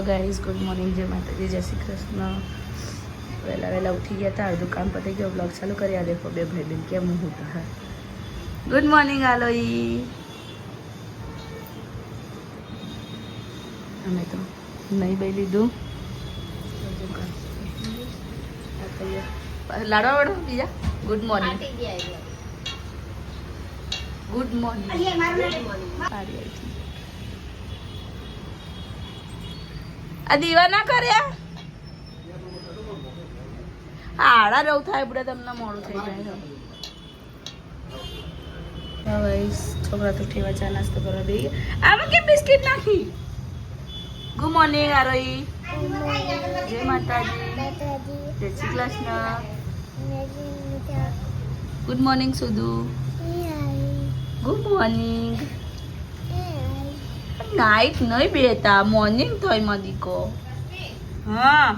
Guys good morning, જય માતાજી, જય શ્રી કૃષ્ણ. વહેલા વહેલા ઉઠી ગયા હતા, અડધું કામ પતી ગયો. બ્લોગ ચાલુ કરી. આ દેખો બે ભાઈ બેન કેમ હું હા. ગુડ મોર્નિંગ આલોઈ. અમે તો નહીં બે લીધું. લાડવા વાળો બીજા ગુડ મોર્નિંગ. Good morning. આ દીવા ના કર્યા આડા રહું થાય બધા તમને મોડું થઈ જાય. હવે છોકરા તો ઠેવા ચા નાસ્તો કરવા દઈ. આમાં કેમ બિસ્કિટ નાખી? ગુડ મોર્નિંગ આરોઈ. જય માતાજી, જય શ્રી કૃષ્ણ. ગુડ મોર્નિંગ સુધુ. Good morning. નાઈટ નહીં બેતા, મોર્નિંગ થઈ મદીકો. હા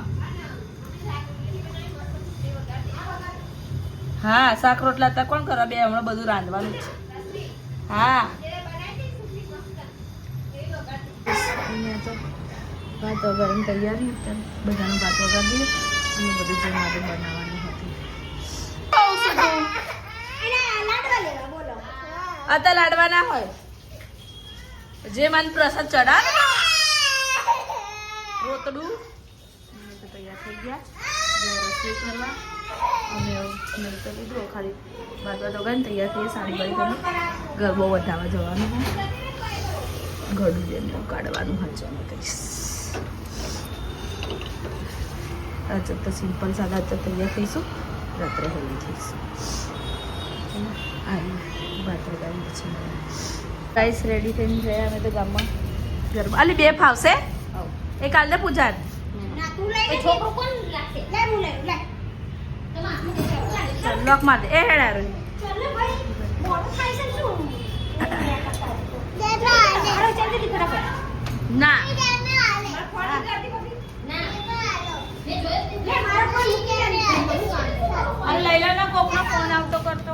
હા, શાક રોટલા તા કોણ કરવા બે? હમણાં બધું રાંધવાનું છે. હા અહીંયા તો ભાત વગરની તૈયારી. બધાનો ભાત વગર દઈએ અને બધું જે મારે બનાવવાનું હતું. અત્યારે લાડવા ના હોય જે મને પ્રસાદ ચડાવે રોતડું તો તૈયાર થઈ ગયા રસોઈ કરવા. અમે નહીં તો લીધું ખાલી બાજવા તો ને તૈયાર થઈએ. સાડી બાળી કરી ગરબો વધારવા જવાનું હોય. ઘડું જેને કાઢવાનું હચવાનું કહીશ. આજે તો સિમ્પલ સાદા તો તૈયાર થઈશું. રાત્રે હેલી થઈશું. ભાત વગાડી છે. ગાઈસ રેડી થઈને ગયા અમે તો ગામમાં ગરબા. અલી બે ફાવશે એ કાલ ને પૂજા લોક માર દે. એ હેડા રો ના લઈલા ના કોકનો ફોન આવતો કરતો.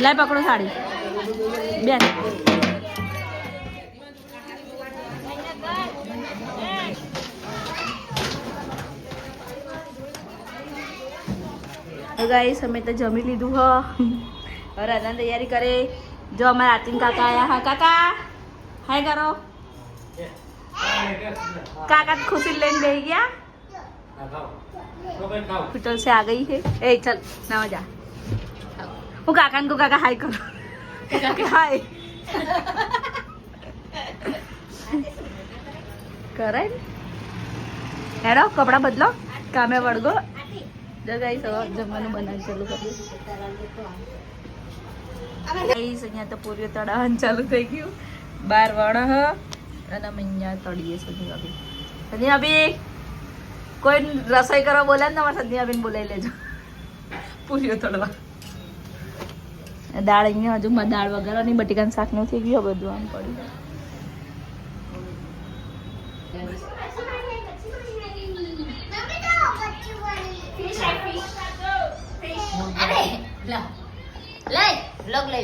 લાય પકડો સાડી બેન. ગાઈસ અમે તો જમી લીધું હ. હવે રાધાની તૈયારી કરે. જો અમારા આતિન કાકા આયા હા. કાકા હાય કરો. કાકા ખુશી લઈને બેસી ગયા. होटल से आ गई है. ए चल ना जा. હું કાકાને કહું કાકા હાય કરો. કાકા હાય કરાય ને. હેડો કપડાં બદલો કામે વળગો. જો ગાઈસ જમવાનું બનાવી ચાલુ કરીએ. ગાઈસ અહીંયા તો પૂરીઓ તળાવવાનું ચાલુ થઈ ગયું. 12 વણ હ અને અમે અહીંયા તળીએ સંધ્યા ભાભી. કોઈ રસોઈ કરવા બોલે ને તમારે સંધ્યા બેન બોલાવી લેજો પૂરીઓ તળવા. દાળ અહીંયા હજુ દાળ વગરની બટેકાનું શાક નું થઈ ગયું. બધું આમ પડ્યું.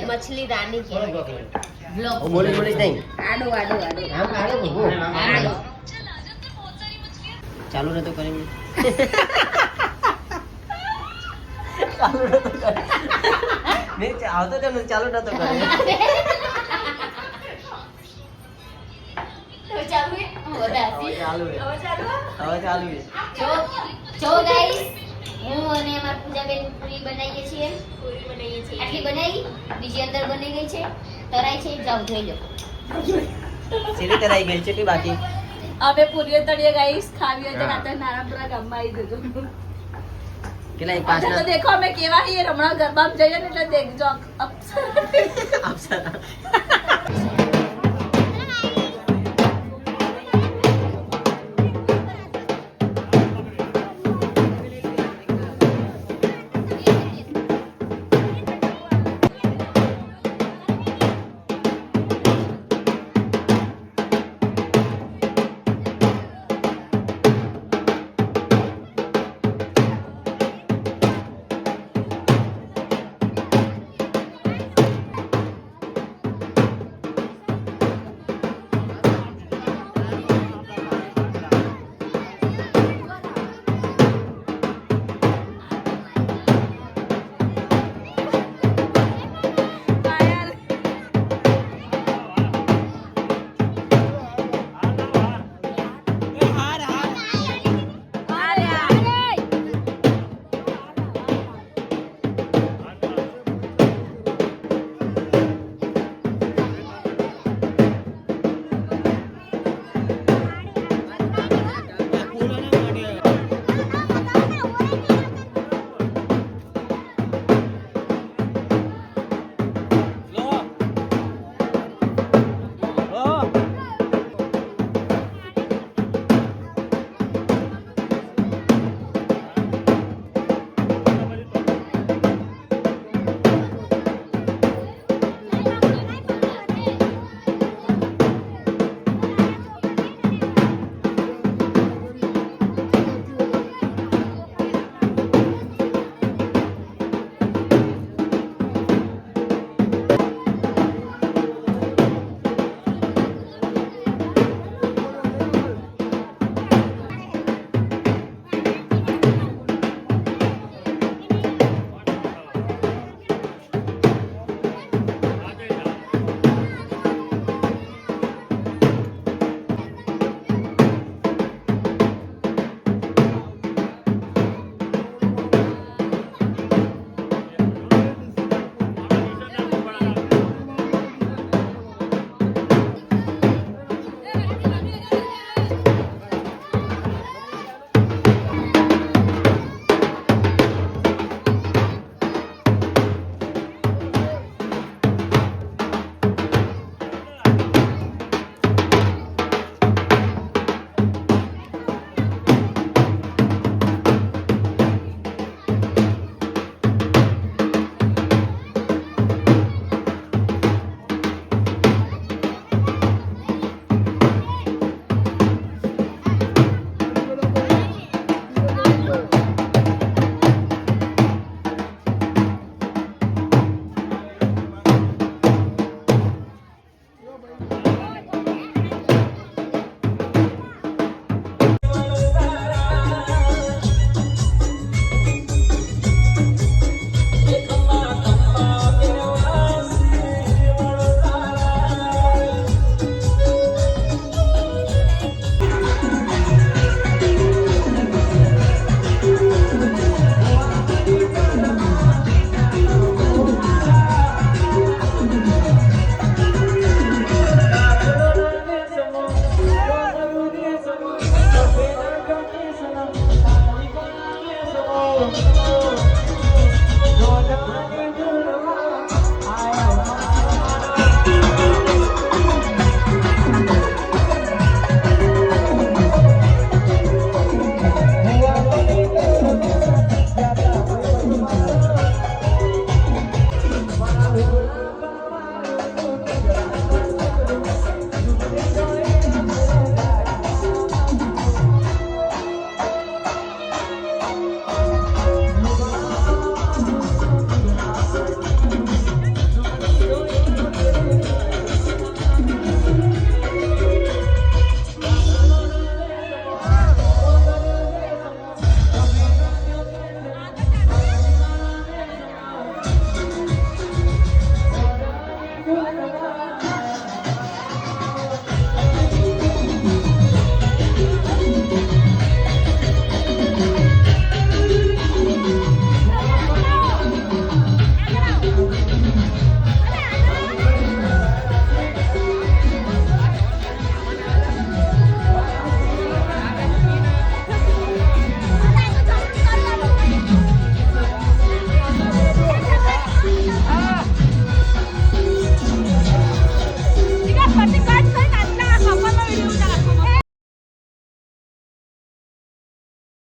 मछली रानी के बोली बोली नहीं आडो आडो आडो हम आड़े वो आडो चालू रहे तो करेंगे नहीं आवतो तो चालू रहे तो करेंगे तो चालू है हो रासी चालू है હવે ચાલુ છે જો ગાઈસ હું અને અમાર પૂજાબેન પૂરી બનાવીએ છીએ આટલી બનાવી બીજી અંદર બની ગઈ છે તરાઈ છે જાવ જોઈ લો સીધી તરાઈ ગઈ છે કે બાકી અમે પૂરીઓ તળીએ ગાઈસ ખાવી હોય તો રાતે નારાયણપુરા ગામમાં આવી જજો. કેટલા એક अच्छा तो देखो हमें केवा ही रमणा गरबा में जाइए ने એટલે देखજો અપ્સરા છે